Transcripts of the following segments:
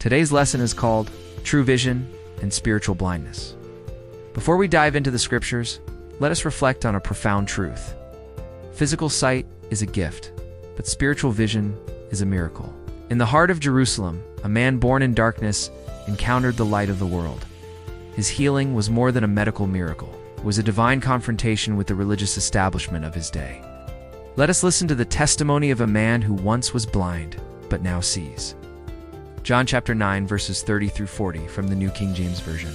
Today's lesson is called True Vision and Spiritual Blindness. Before we dive into the scriptures, let us reflect on a profound truth. Physical sight is a gift, but spiritual vision is a miracle. In the heart of Jerusalem, a man born in darkness encountered the light of the world. His healing was more than a medical miracle. It was a divine confrontation with the religious establishment of his day. Let us listen to the testimony of a man who once was blind, but now sees. John chapter 9, verses 30 through 40 from the New King James Version.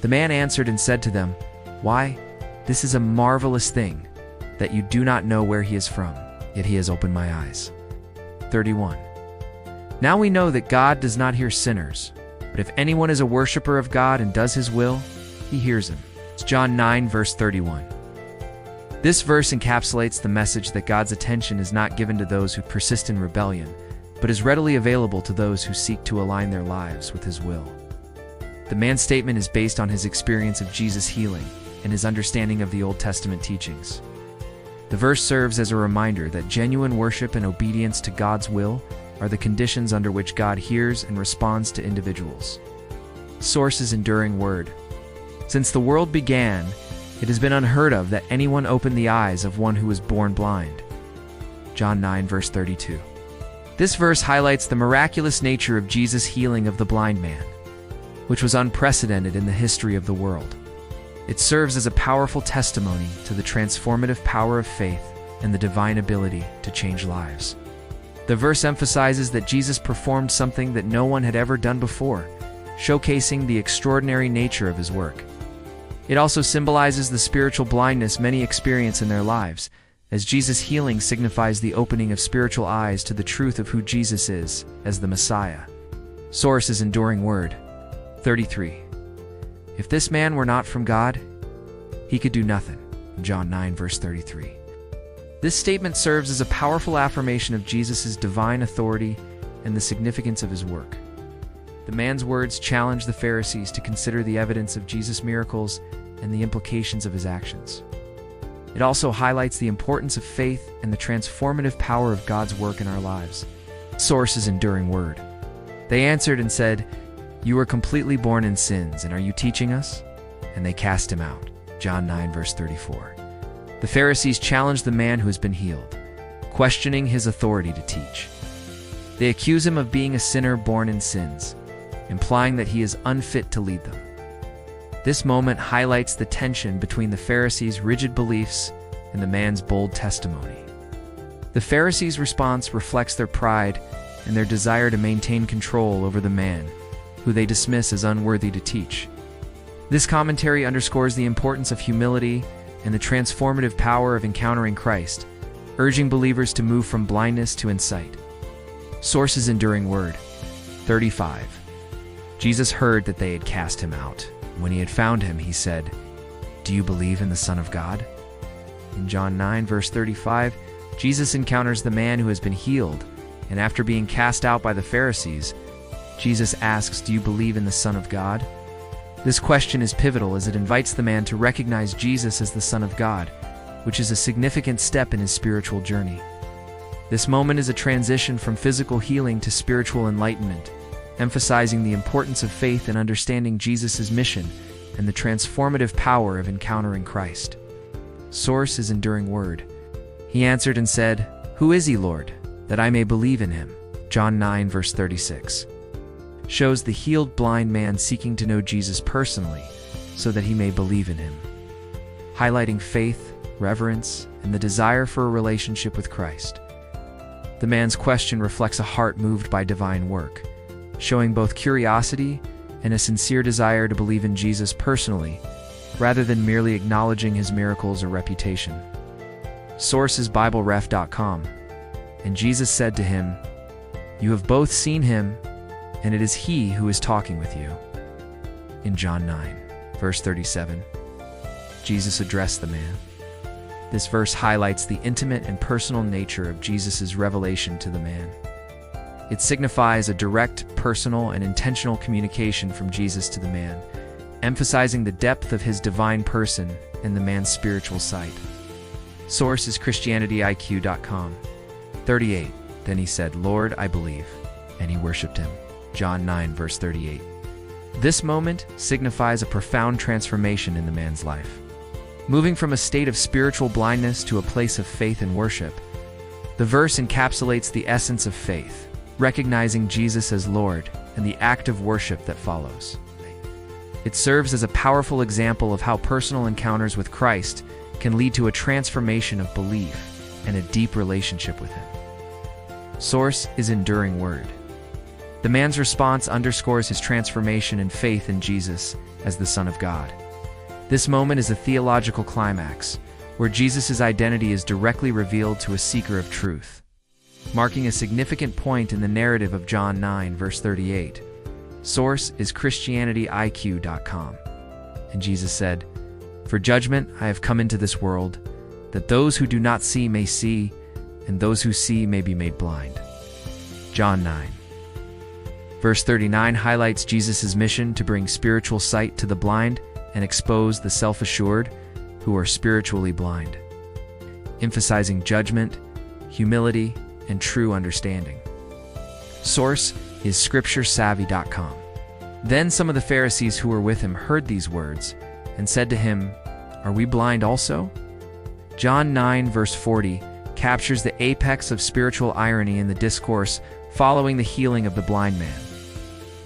The man answered and said to them, "Why, this is a marvelous thing, that you do not know where he is from, yet he has opened my eyes." 31. Now we know that God does not hear sinners, but if anyone is a worshiper of God and does his will, he hears him. It's John 9, verse 31. This verse encapsulates the message that God's attention is not given to those who persist in rebellion, but is readily available to those who seek to align their lives with his will. The man's statement is based on his experience of Jesus' healing and his understanding of the Old Testament teachings. The verse serves as a reminder that genuine worship and obedience to God's will are the conditions under which God hears and responds to individuals. Source is enduring word. Since the world began, it has been unheard of that anyone opened the eyes of one who was born blind. John 9, verse 32. This verse highlights the miraculous nature of Jesus' healing of the blind man, which was unprecedented in the history of the world. It serves as a powerful testimony to the transformative power of faith and the divine ability to change lives. The verse emphasizes that Jesus performed something that no one had ever done before, showcasing the extraordinary nature of his work. It also symbolizes the spiritual blindness many experience in their lives, as Jesus' healing signifies the opening of spiritual eyes to the truth of who Jesus is as the Messiah. Source is enduring word. 33. If this man were not from God, he could do nothing. John 9, verse 33. This statement serves as a powerful affirmation of Jesus' divine authority and the significance of his work. The man's words challenge the Pharisees to consider the evidence of Jesus' miracles and the implications of his actions. It also highlights the importance of faith and the transformative power of God's work in our lives. Source is enduring word. They answered and said, "You were completely born in sins, and are you teaching us?" And they cast him out. John 9, verse 34. The Pharisees challenged the man who has been healed, questioning his authority to teach. They accuse him of being a sinner born in sins, implying that he is unfit to lead them. This moment highlights the tension between the Pharisees' rigid beliefs and the man's bold testimony. The Pharisees' response reflects their pride and their desire to maintain control over the man, who they dismiss as unworthy to teach. This commentary underscores the importance of humility and the transformative power of encountering Christ, urging believers to move from blindness to insight. Source is enduring word. 35. Jesus heard that they had cast him out. When he had found him, he said, "Do you believe in the Son of God?" In John 9, verse 35, Jesus encounters the man who has been healed, and after being cast out by the Pharisees, Jesus asks, "Do you believe in the Son of God?" This question is pivotal as it invites the man to recognize Jesus as the Son of God, which is a significant step in his spiritual journey. This moment is a transition from physical healing to spiritual enlightenment, emphasizing the importance of faith and understanding Jesus' mission and the transformative power of encountering Christ. Source is enduring word. He answered and said, "Who is he, Lord, that I may believe in him?" John 9, verse 36. Shows the healed blind man seeking to know Jesus personally so that he may believe in him, highlighting faith, reverence, and the desire for a relationship with Christ. The man's question reflects a heart moved by divine work, showing both curiosity and a sincere desire to believe in Jesus personally, rather than merely acknowledging his miracles or reputation. Source is BibleRef.com. And Jesus said to him, "You have both seen him, and it is he who is talking with you." In John 9, verse 37, Jesus addressed the man. This verse highlights the intimate and personal nature of Jesus' revelation to the man. It signifies a direct, personal, and intentional communication from Jesus to the man, emphasizing the depth of his divine person and the man's spiritual sight. Source is ChristianityIQ.com. 38. Then he said, "Lord, I believe." And he worshipped him. John 9, verse 38. This moment signifies a profound transformation in the man's life. Moving from a state of spiritual blindness to a place of faith and worship, the verse encapsulates the essence of faith, recognizing Jesus as Lord and the act of worship that follows. It serves as a powerful example of how personal encounters with Christ can lead to a transformation of belief and a deep relationship with Him. Source is Enduring Word. The man's response underscores his transformation and faith in Jesus as the Son of God. This moment is a theological climax, where Jesus' identity is directly revealed to a seeker of truth, marking a significant point in the narrative of John 9, verse 38. Source is ChristianityIQ.com. And Jesus said, "For judgment I have come into this world, that those who do not see may see, and those who see may be made blind." John 9. Verse 39 highlights Jesus' mission to bring spiritual sight to the blind and expose the self-assured who are spiritually blind, emphasizing judgment, humility, and true understanding. Source is ScriptureSavvy.com. Then some of the Pharisees who were with him heard these words and said to him, "Are we blind also?" John 9, verse 40 captures the apex of spiritual irony in the discourse following the healing of the blind man.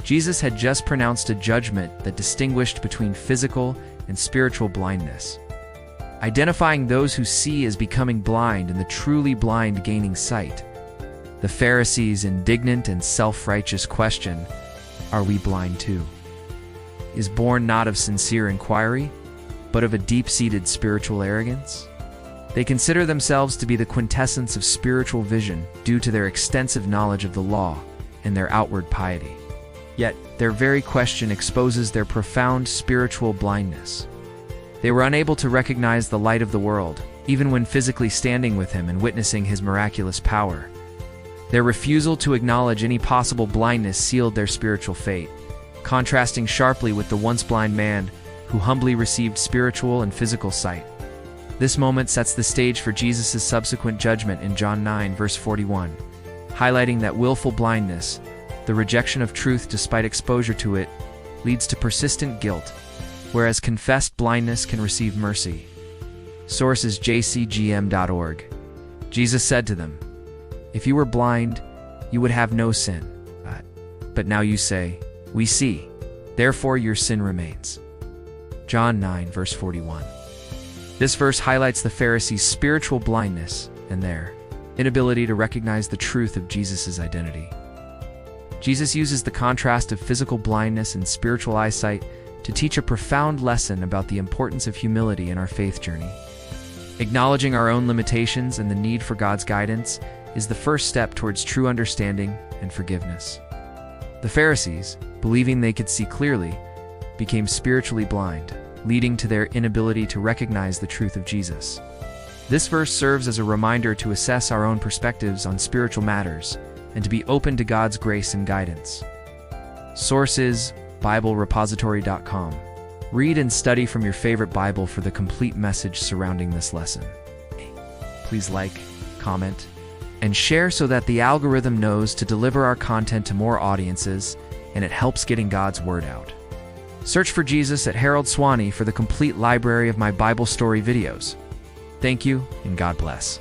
Jesus had just pronounced a judgment that distinguished between physical and spiritual blindness, identifying those who see as becoming blind and the truly blind gaining sight. The Pharisees' indignant and self-righteous question, "Are we blind too?" is born not of sincere inquiry, but of a deep-seated spiritual arrogance. They consider themselves to be the quintessence of spiritual vision due to their extensive knowledge of the law and their outward piety. Yet, their very question exposes their profound spiritual blindness. They were unable to recognize the light of the world, even when physically standing with him and witnessing his miraculous power. Their refusal to acknowledge any possible blindness sealed their spiritual fate, contrasting sharply with the once blind man who humbly received spiritual and physical sight. This moment sets the stage for Jesus' subsequent judgment in John 9, verse 41, highlighting that willful blindness, the rejection of truth despite exposure to it, leads to persistent guilt, whereas confessed blindness can receive mercy. Source is jcgm.org. Jesus said to them, "If you were blind, you would have no sin. But now you say, 'We see,' therefore your sin remains." John 9, verse 41. This verse highlights the Pharisees' spiritual blindness and their inability to recognize the truth of Jesus' identity. Jesus uses the contrast of physical blindness and spiritual eyesight to teach a profound lesson about the importance of humility in our faith journey. Acknowledging our own limitations and the need for God's guidance is the first step towards true understanding and forgiveness. The Pharisees, believing they could see clearly, became spiritually blind, leading to their inability to recognize the truth of Jesus. This verse serves as a reminder to assess our own perspectives on spiritual matters and to be open to God's grace and guidance. Source is BibleRepository.com. Read and study from your favorite Bible for the complete message surrounding this lesson. Please like, comment, and share so that the algorithm knows to deliver our content to more audiences, and it helps getting God's word out. Search for Jesus at HaroldSwaney for the complete library of my Bible story videos. Thank you, and God bless.